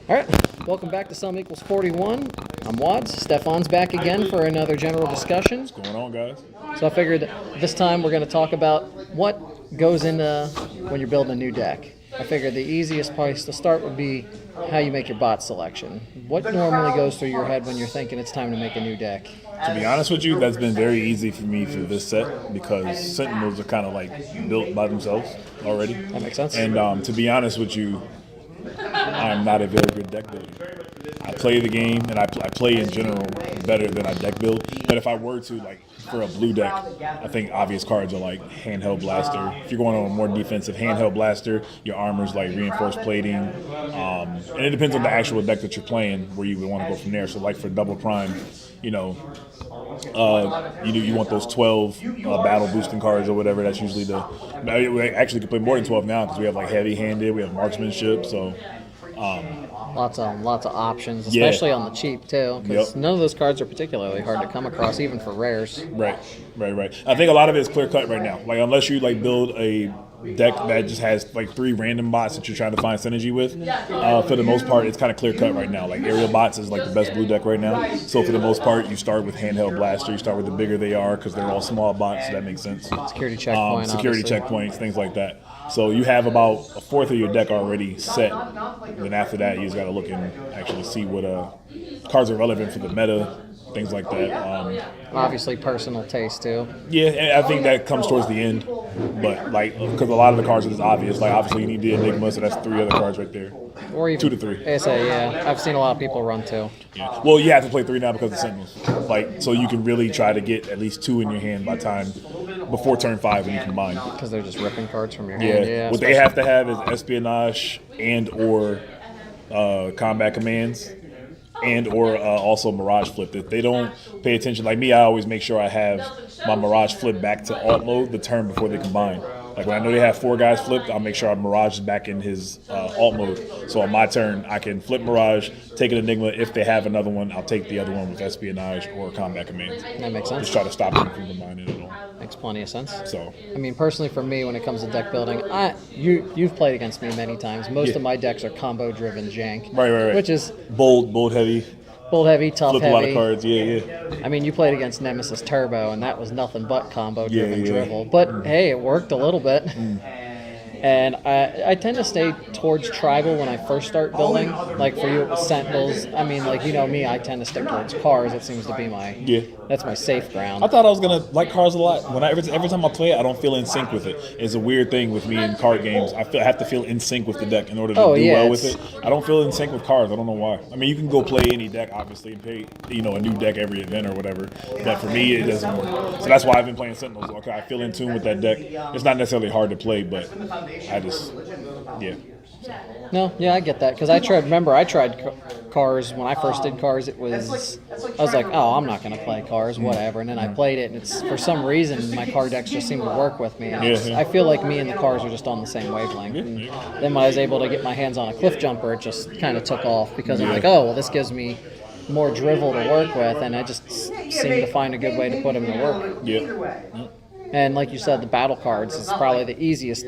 All right, welcome back to Sum Equals 41. I'm Wads. Steffon's back again for another general discussion. What's going on, guys? So I figured this time we're going to talk about what goes into when you're building a new deck. I figured the easiest place to start would be how you make your bot selection. What normally goes through your head when you're thinking it's time to make a new deck? To be honest with you, that's been very easy for me for this set because Sentinels are kind of like built by themselves already. That makes sense. And to be honest with you, I'm not a very good deck builder. I play the game and I play in general better than I deck build. But if I were to, like, for a blue deck, I think obvious cards are like Handheld Blaster. If you're going on a more defensive Handheld Blaster, your armor's like Reinforced Plating. And it depends on the actual deck that you're playing where you would want to go from there. So like for Double Prime, you want those 12 battle boosting cards or whatever. That's usually we actually can play more than 12 now because we have like Heavy Handed, we have Marksmanship, so lots of options, especially on the cheap too, because none of those cards are particularly hard to come across, even for rares. Right. I think a lot of it is clear cut right now. Like unless you like build a deck that just has like 3 random bots that you're trying to find synergy with, for the most part, it's kind of clear cut right now. Like Aerial Bots is like the best blue deck right now. So for the most part, you start with Handheld Blaster. You start with the bigger they are because they're all small bots, so that makes sense. Security checkpoints, things like that. So you have about a fourth of your deck already set. And then after that, you just got to look and actually see what cards are relevant for the meta, things like that. Obviously, personal taste too. Yeah, and I think that comes towards the end. But like, because a lot of the cards are just obvious. Like obviously, you need the Enigma, so that's 3 other cards right there. Or even 2 to 3. I've seen a lot of people run 2. Yeah. Well, you have to play 3 now because of Sentinels. Like, so you can really try to get at least 2 in your hand before turn 5 when you combine. Because they're just ripping cards from your hand. Yeah. What they have to have is Espionage and/or combat commands. And/or also Mirage Flip. If they don't pay attention, like me, I always make sure I have my Mirage Flip back to alt mode the turn before they combine. Like when I know they have 4 guys flipped, I'll make sure Mirage is back in his alt mode. So on my turn, I can flip Mirage, take an Enigma. If they have another one, I'll take the other one with Espionage or combat commands. That makes sense. Just try to stop them from combining at all. Makes plenty of sense. So, I mean, personally for me, when it comes to deck building, you've played against me many times. Most of my decks are combo-driven jank. Right. Which is bold heavy. Bold heavy, tough Flip heavy. a lot of cards, yeah. I mean, you played against Nemesis Turbo, and that was nothing but combo-driven drivel. But hey, it worked a little bit. And I tend to stay towards tribal when I first start building. Like for you, it was Sentinels. I mean, like you know me, I tend to stick towards cars. It seems to be that's my safe ground. I thought I was gonna like cars a lot. Every time I play it, I don't feel in sync with it. It's a weird thing with me in card games. I have to feel in sync with the deck in order to do well with it. I don't feel in sync with cars. I don't know why. I mean, you can go play any deck, obviously, and pay a new deck every event or whatever. But for me, it doesn't work. So that's why I've been playing Sentinels. Okay, I feel in tune with that deck. It's not necessarily hard to play, but I just No, I get that because I tried cars when I first did cars. I was like, oh, I'm not going to play cars, whatever. And then I played it, and it's for some reason my car decks just seem to work with me. And I feel like me and the cars are just on the same wavelength. And then when I was able to get my hands on a Cliff Jumper, it just kind of took off because I'm like, oh, well, this gives me more drivel to work with, and I just seem to find a good way to put them to work. Yeah. And like you said, the battle cards is probably the easiest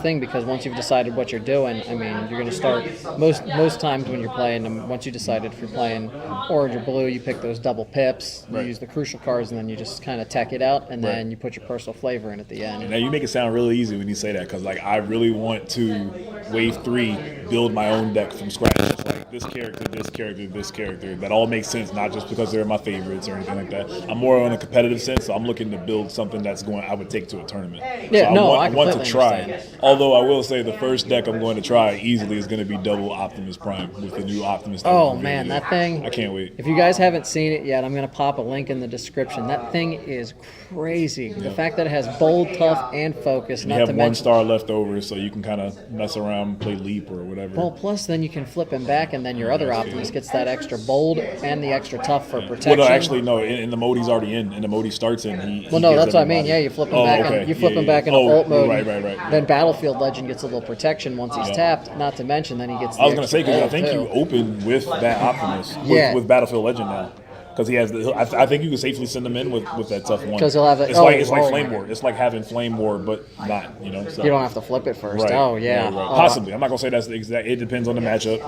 thing because once you've decided what you're doing, I mean, you're going to start most times when you're playing them. Once you decided if you're playing orange or blue, you pick those double pips, you use the crucial cards, and then you just kind of tech it out, and then you put your personal flavor in at the end. Now you make it sound really easy when you say that because like I really want to wave 3 build my own deck from scratch. Just like this character. That all makes sense, not just because they're my favorites or anything like that. I'm more on a competitive sense, so I'm looking to build something that's I would take to a tournament. Yeah, so I want to try. Understand. Although I will say the first deck I'm going to try easily is going to be double Optimus Prime with the new Optimus. Oh man, that thing! I can't wait. If you guys haven't seen it yet, I'm going to pop a link in the description. That thing is crazy. Yeah. The fact that it has bold, tough, and focus. And you have 1 star left over, so you can kind of mess around, play leap or whatever. Well, plus then you can flip him back, and then your other Optimus gets that extra bold and the extra tough for protection. Well, no, actually, no. In the mode he's already in the mode he starts in, that's what I mean. Yeah, you flip him back. Okay. You flip him back in ult mode. Right. Then Battlefield Legend gets a little protection once he's tapped. Not to mention, then he gets. I was going to say because I think you open with that Optimus with Battlefield Legend now. because he has. I think you can safely send him in with that tough one. Because he'll have it. It's like Flame War. It's like having Flame War, but not. So. You don't have to flip it first. Right. Oh yeah, Right. Possibly. I'm not gonna say that's the exact. It depends on the matchup.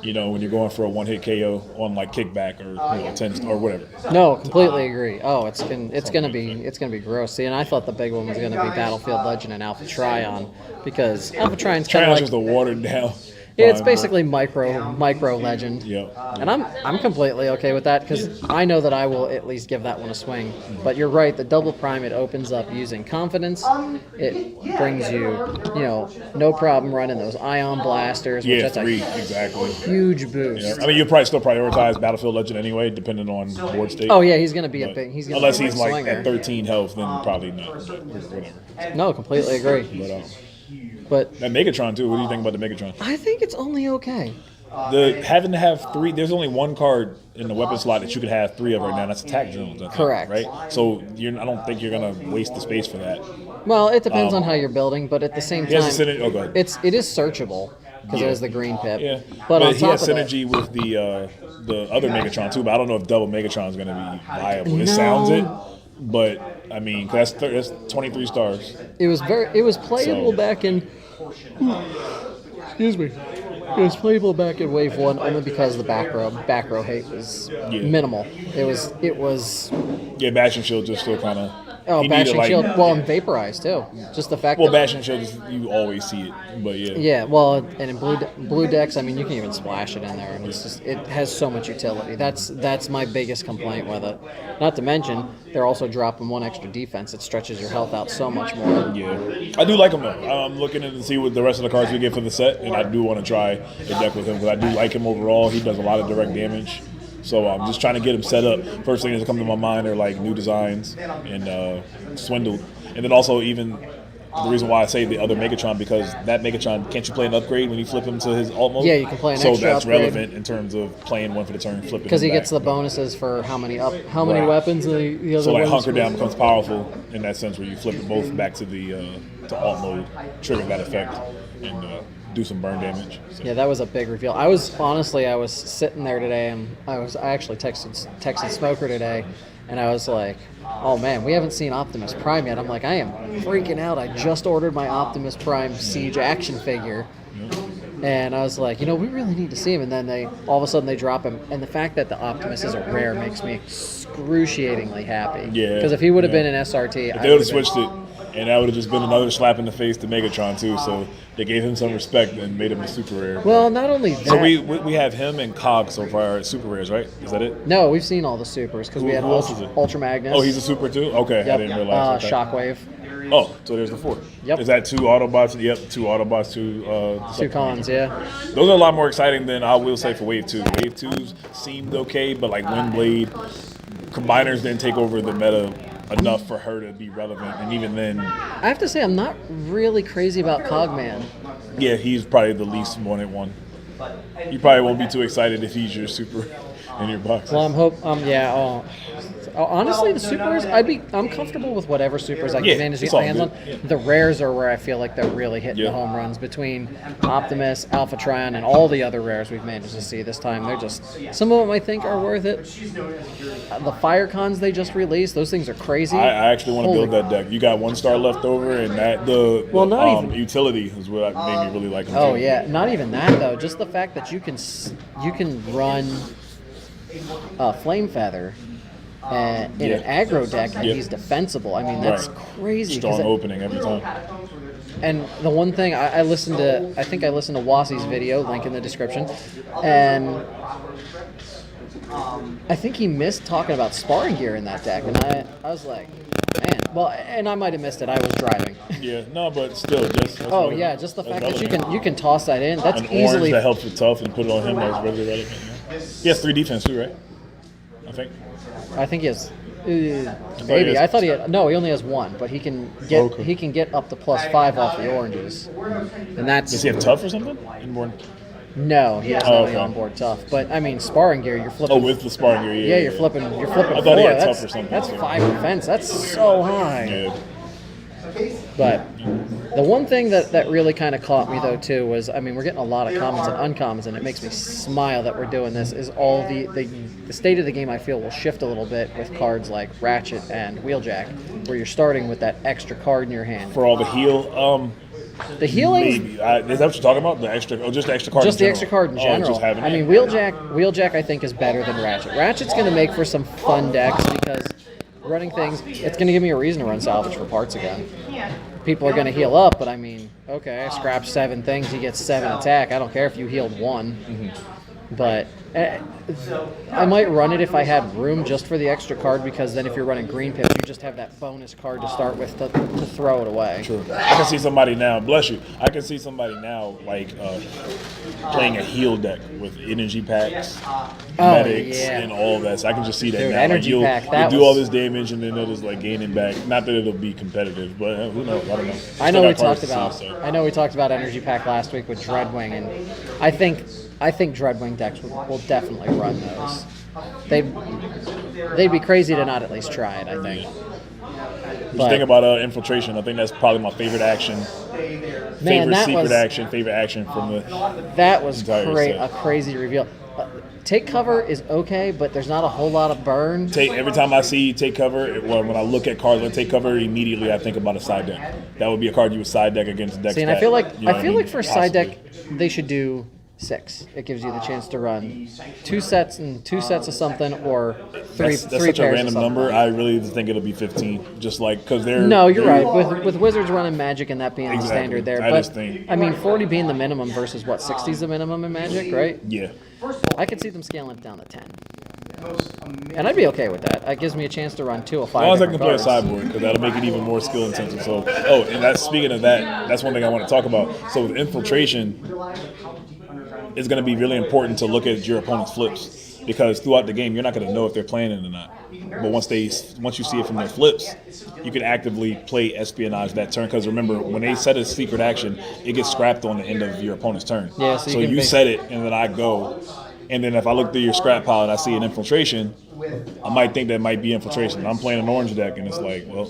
When you're going for a one-hit KO on like kickback or 10 or whatever. No, completely agree. Oh, it's gonna be gross. See, and I thought the big one was gonna be Battlefield Legend and Alpha Trion because Alpha Trion's kind of like just a watered down. it's basically micro Legend. Yeah. And I'm completely okay with that because I know that I will at least give that one a swing. But you're right, the double prime it opens up using confidence. It brings you no problem running those ion blasters. Which that's 3 a exactly. huge boost. Yeah. I mean, you'll probably still prioritize Battlefield Legend anyway, depending on board state. Oh yeah, he's gonna be a big. Unless be a he's big like swinger. at 13 health, then probably not. But whatever. No, completely agree. But That Megatron too. What do you think about the Megatron? I think it's only okay. Having to have 3. There's only one card in the weapon slot that you could have 3 of right now. That's attack zones. I think, Correct. Right. So I don't think you're gonna waste the space for that. Well, it depends on how you're building, but at the same He has time, a synergy. Oh, go ahead. it is searchable because it has the green pip. Yeah. But on he top has of that, synergy with the other Megatron too. But I don't know if double Megatron is gonna be viable. It No. sounds it, but I mean that's 23 stars. it was playable So- back in. Excuse me. It was playable back in Wave 1 only because the back row hate was minimal. It was. Yeah, Bash and Shield just still kind of. Oh, Bashing Shield. Well, and Vaporize too. Just the fact Well, that. Bash and Shield, you always see it, but yeah. Yeah, well, and in blue decks, I mean, you can even splash it in there, and it's just it has so much utility. That's my biggest complaint with it. Not to mention, they're also dropping one extra defense. It stretches your health out so much more. Yeah, I do like him though. I'm looking in to see what the rest of the cards we get for the set, and I do want to try a deck with him because I do like him overall. He does a lot of direct damage. So I'm just trying to get him set up. First thing that comes to my mind are like new designs and Swindled. And then also even the reason why I say the other Megatron, because that Megatron, can't you play an upgrade when you flip him to his alt mode? Yeah, you can play an so extra that's upgrade. relevant in terms of playing one for the turn, flipping Because he him gets the back. bonuses for how many Right. weapons the other So like ones. Hunker Down becomes powerful in that sense where you flip it both back to the to alt mode, trigger that effect, and do some burn damage. So. Yeah, that was a big reveal. I was sitting there today, and I actually texted Smoker today, and I was like, oh man, we haven't seen Optimus Prime yet. I'm like, I am freaking out. I just ordered my Optimus Prime Siege action figure. And I was like, we really need to see him. And then all of a sudden they drop him. And the fact that the Optimus is a rare makes me excruciatingly happy. Yeah. Because if he would have been an SRT, They would have switched it, and that would have just been another slap in the face to Megatron too. So they gave him some respect and made him a super rare. Well, not only that. So we have him and Cog so far as super rares, right? Is that it? No, we've seen all the supers because we had Who else is it? Ultra Magnus. Oh, he's a super too. Okay, Yep. I didn't realize. Okay. Shockwave. Oh, so there's the 4. Yep. Is that 2 Autobots? Yep, 2 Autobots, 2. Two cons, yeah. Those are a lot more exciting than I will say for Wave 2. Wave 2s seemed okay, but like Windblade, combiners didn't take over the meta enough for her to be relevant, and even then, I have to say, I'm not really crazy about Cogman. yeah, he's probably the least wanted one. You probably won't be too excited if he's your super in your box. Well, honestly, the supers, I'm comfortable with whatever supers I can manage to it's get my all hands on. good. Yeah. The rares are where I feel like they're really hitting the home runs between Optimus, Alpha Trion, and all the other rares we've managed to see this time. They're just, some of them I think are worth it. The Fire Cons they just released, those things are crazy. I actually want to build that deck. You got 1 star left over, and that utility is what made me really like him. Oh too. yeah, not even that though. Just the fact that you can run Flame Feather in an aggro deck and he's defensible. I mean, that's crazy. Strong opening every time. And the one thing I listened to Wassie's video, link in the description, and I think he missed talking about sparring gear in that deck, and I was like, man. Well, and I might have missed it. I was driving. Yeah, no, but still, just just the fact that you can toss that in. That's an easily orange that helps with tough and put it on him. That's really relevant. Yeah. He has 3 defense too, right? I think. I think he has. Maybe I thought he had. No, he only has 1, but he can get he can get up to +5 off the oranges, and that's. Does he have tough or something? No, he doesn't have the onboard tough. But I mean, sparring gear, you're flipping. Oh, with the sparring gear, yeah. You're flipping. I thought he had tough or something. That's 5 defense. That's so high. Yeah. But the one thing that really kind of caught me, though, too, was, I mean, we're getting a lot of commons and uncommons, and it makes me smile that we're doing this, is all the state of the game, I feel, will shift a little bit with cards like Ratchet and Wheeljack, where you're starting with that extra card in your hand. For all the heal, the healing, maybe. Is that what you're talking about? The extra, just the extra card. Just the extra card in general. Just having I mean, Wheeljack, I think, is better than Ratchet. Ratchet's going to make for some fun decks because running things, it's going to give me a reason to run salvage for parts again. People are going to heal up, but I mean, okay, I scrap 7 things, he gets 7 attack. I don't care if you healed 1. Mm-hmm. But I might run it if I had room just for the extra card, because then if you're running green pips, you just have that bonus card to start with to throw it away. True. I can see somebody now, bless you, I can see somebody now like playing a heal deck with energy packs, medics, and all that. So I can just see that. Dude, now. Energy like pack, you'll do all this damage and then they'll just like gaining back. Not that it'll be competitive, but who knows? I don't know. I know we talked about energy pack last week with Dreadwing, and I think Dreadwing decks will definitely run those. They'd be crazy to not at least try it, I think. Just think about infiltration. I think that's probably my favorite action. Favorite action from the. That was a crazy reveal. Take cover is okay, but there's not a whole lot of burn. Every time I see take cover, when I look at cards like take cover, immediately I think about a side deck. That would be a card you would side deck against decks. See, and I feel like for a side deck, they should do 6. It gives you the chance to run 2 sets of something, or three that's pairs such a random of number. I really think it'll be 15. Just like because they're. No, you're right. With Wizards running Magic and that being the standard there, I mean 40 being the minimum versus what 60 is the minimum in Magic, right? Yeah. I could see them scaling it down to 10. And I'd be okay with that. It gives me a chance to run 2 or 5. As long as I can play a sideboard, because that'll make it even more skill intensive. So, and speaking of that, that's one thing I want to talk about. So with infiltration, it's going to be really important to look at your opponent's flips, because throughout the game you're not going to know if they're playing it or not. But once you see it from their flips, you can actively play espionage that turn. Because remember, when they set a secret action, it gets scrapped on the end of your opponent's turn. Yeah, so you set it, and then I go, and then if I look through your scrap pile and I see an infiltration, I might think that might be infiltration. I'm playing an orange deck, and it's like, well,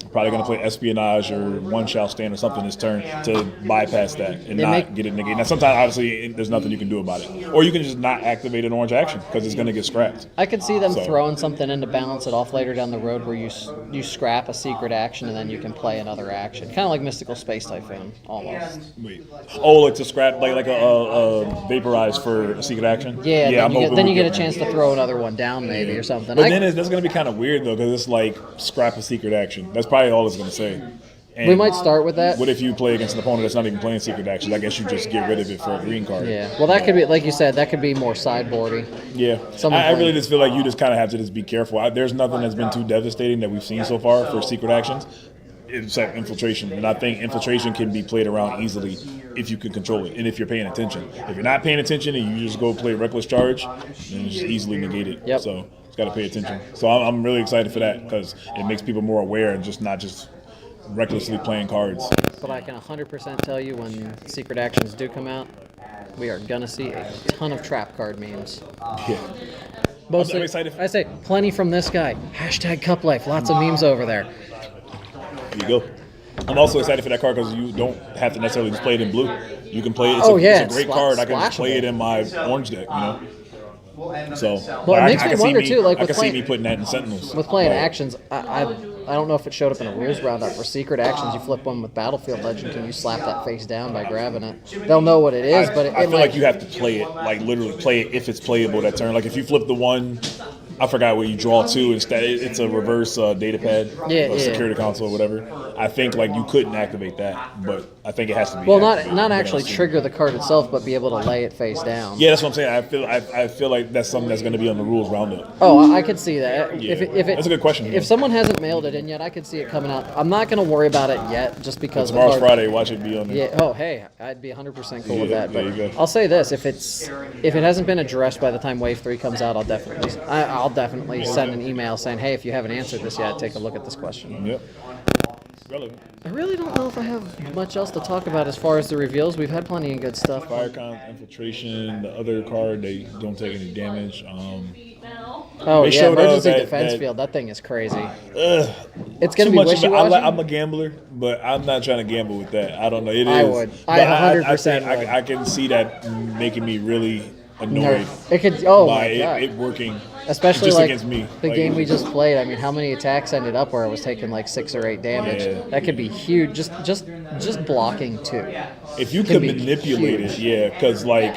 I'm probably going to play espionage or one shall stand or something this turn to bypass that and get it negated. Now, sometimes, obviously, there's nothing you can do about it. Or you can just not activate an orange action because it's going to get scrapped. I could see them throwing something in to balance it off later down the road, where you scrap a secret action and then you can play another action. Kind of like Mystical Space Typhoon, almost. Wait. Oh, like to scrap, like a vaporize for a secret action? Yeah, then you get a chance to throw another one down maybe or something. But then that's going to be kind of weird, though, because it's like scrap a secret action. That's probably all it's going to say. And we might start with that. What if you play against an opponent that's not even playing secret actions? I guess you just get rid of it for a green card. Yeah. Well, that could be, like you said, that could be more sideboardy. Yeah. I really just feel like you just kind of have to just be careful. There's nothing that's been too devastating that we've seen so far for secret actions, except infiltration. And I think infiltration can be played around easily if you can control it and if you're paying attention. If you're not paying attention and you just go play reckless charge, then you just easily negate it. Yep. So it's got to pay attention. So I'm really excited for that, because it makes people more aware and just not just recklessly playing cards. But I can 100% tell you, when secret actions do come out, we are going to see a ton of trap card memes. Yeah. Mostly, I'm excited. I say plenty from this guy. # Cup Life. Lots of memes over there. There you go. I'm also excited for that card because you don't have to necessarily just play it in blue. You can play it. It's a great card. I can just play it in my orange deck, So, well, it makes me wonder too. Like, I can see me putting that in Sentinels. With playing actions, I don't know if it showed up in a rules roundup. For secret actions, you flip one with Battlefield Legend. Can you slap that face down by grabbing it? They'll know what it is, but I feel like you have to play it, like literally play it if it's playable that turn. Like if you flip the one, I forgot what you draw to. Instead, it's a reverse data pad, security console, or whatever. I think like you couldn't activate that, but I think it has to be. Well, not actually trigger the card itself, but be able to lay it face down. Yeah, that's what I'm saying. I feel like that's something that's going to be on the rules roundup. Oh, I could see that. Yeah. That's a good question. If someone hasn't mailed it in yet, I could see it coming out. I'm not going to worry about it yet, just because tomorrow's Friday. Watch it be on there. Yeah. Oh, hey, I'd be 100% cool with that. But there you go. I'll say this: if it hasn't been addressed by the time Wave 3 comes out, I'll definitely send an email saying, hey, if you haven't answered this yet, take a look at this question. Yep. Relevant. I really don't know if I have much else to talk about as far as the reveals. We've had plenty of good stuff. Firecon, infiltration, the other card, they don't take any damage. Oh, They yeah, showed emergency that- defense that- field. That thing is crazy. Ugh. It's going Too to be much of it. wishy-washy. I'm a gambler, but I'm not trying to gamble with that. I don't know. It is. I would. But I 100% think would. I can see that making me really annoyed It could. Oh, by my God. it working. Especially just like against me. the Like, game we just played. I mean, how many attacks ended up where I was taking like 6 or 8 damage? Yeah. That could be huge. Just blocking too. If you can could be manipulate huge. it, yeah, because like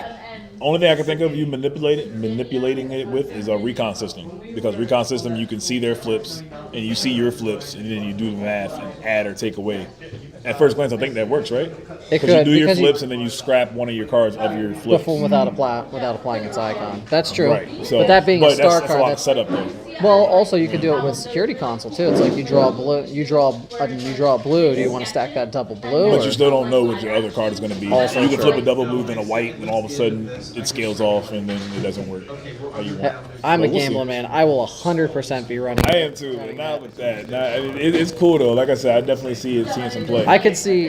only thing I can think of you manipulating it with is a recon system, because recon system you can see their flips and you see your flips and then you do the math and add or take away. At first glance, I think that works, right? It Because you could, do your because you- flips and then you scrap one of your cards of your flips. Before without applying its icon. That's true. Right. So, but that being a star that's a card, lot of that's setup though. well. Also, you could do it with security console too. It's like you draw blue. You draw a blue. Do you want to stack that double blue? But or- you still don't know what your other card is going to be. Also You can true. flip a double blue, then a white, and all of a sudden it scales off, and then it doesn't work how you want. I'm But a we'll gambling see. man. I will 100% be running. I am too, but not with that. I mean, it's cool though. Like I said, I definitely seeing some play. I could see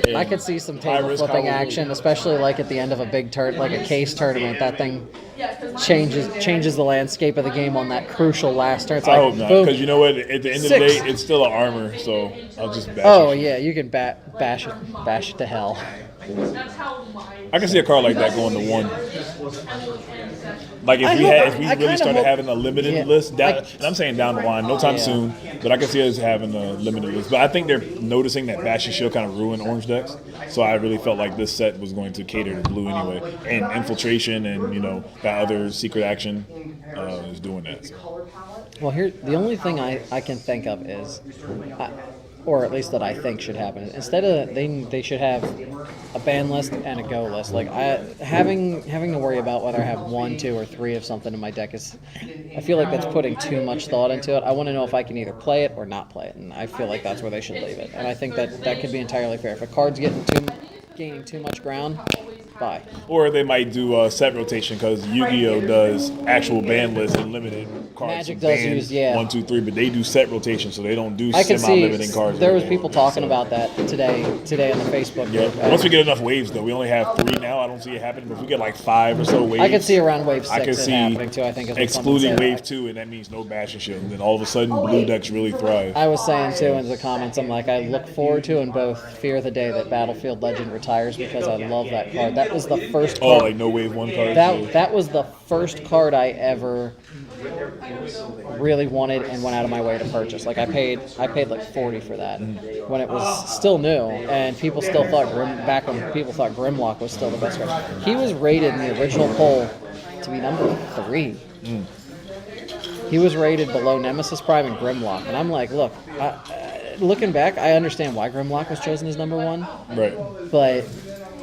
some High table risk, flipping high action, especially like at the end of a big like a case tournament. That thing changes the landscape of the game on that crucial last turn. It's I like, hope not, boom. because you know what? At the end of the 6. day, it's still an armor, so I'll just bash Oh it. yeah, you can bash it to hell. I can see a card like that going to 1. Like if I we hope- had, if we I really kinda started hope- having a limited yeah, list, I- and I'm saying down the line, no time Yeah. soon, but I can see us having a limited list. But I think they're noticing that Bash and Shield kind of ruined orange decks, so I really felt like this set was going to cater to blue anyway. And infiltration and that other secret action is doing that. So. Well, here the only thing I can think of is, or at least that I think should happen, is instead of they should have a ban list and a go list. Like having to worry about whether I have 1, 2, or 3 of something in my deck is, I feel like that's putting too much thought into it. I want to know if I can either play it or not play it, and I feel like that's where they should leave it. And I think that could be entirely fair. If a card's gaining too much ground, bye. Or they might do set rotation, because Yu-Gi-Oh does actual ban lists and limited cards. Magic So does ban use, yeah. 1, 2, 3, but they do set rotation, so they don't do I can see semi-limiting cards. there was every day. people talking So, about that today on the Facebook Yeah. group. Once we get enough waves, though, we only have 3 now. I don't see it happening, but if we get like 5 or so waves, I could see around wave 6 I can it see happening too. I think is what someone excluding said. wave 2, and that means no bash and shit. And then all of a sudden, blue decks really thrive. I was saying too in the comments, I'm like, I look forward to and both fear the day that Battlefield Legend retires, because I love that card. That was the first Oh, card. like no wave 1 cards. That was the first card I ever really wanted and went out of my way to purchase. Like I paid like 40 for that when it was still new, and people still thought back when people thought Grimlock was still the best card. He was rated in the original poll to be number 3. He was rated below Nemesis Prime and Grimlock, and I'm like, look, looking back, I understand why Grimlock was chosen as number 1, Right. but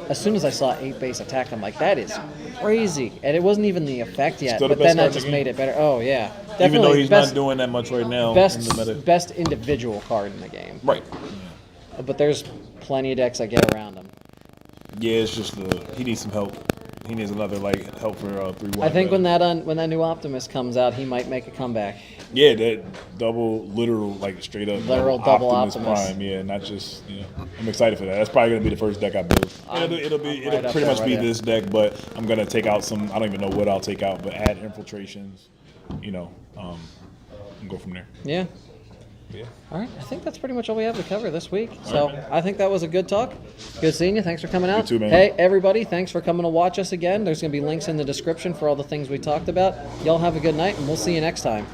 as soon as I saw 8 base attack, I'm like, that is crazy. And it wasn't even the effect yet, Still the but best then card that in the just game. made it better. Oh, yeah. Definitely Even though he's best, not doing that much right now in the meta. best individual card in the game. Right. But there's plenty of decks that get around him. Yeah, it's just he needs some help. He needs another help for 3-1. I think when that new Optimus comes out, he might make a comeback. Yeah, that double, literal, straight up Literal double Optimus Optimus. Prime. Yeah, not just I'm excited for that. That's probably gonna be the first deck I build. It'll right up pretty there, much right be there. this deck, but I'm gonna take out some. I don't even know what I'll take out, but add infiltrations. And go from there. Yeah. Yeah. All right. I think that's pretty much all we have to cover this week. So I think that was a good talk. Good seeing you. Thanks for coming out. You too, man. Hey, everybody. Thanks for coming to watch us again. There's going to be links in the description for all the things we talked about. Y'all have a good night, and we'll see you next time.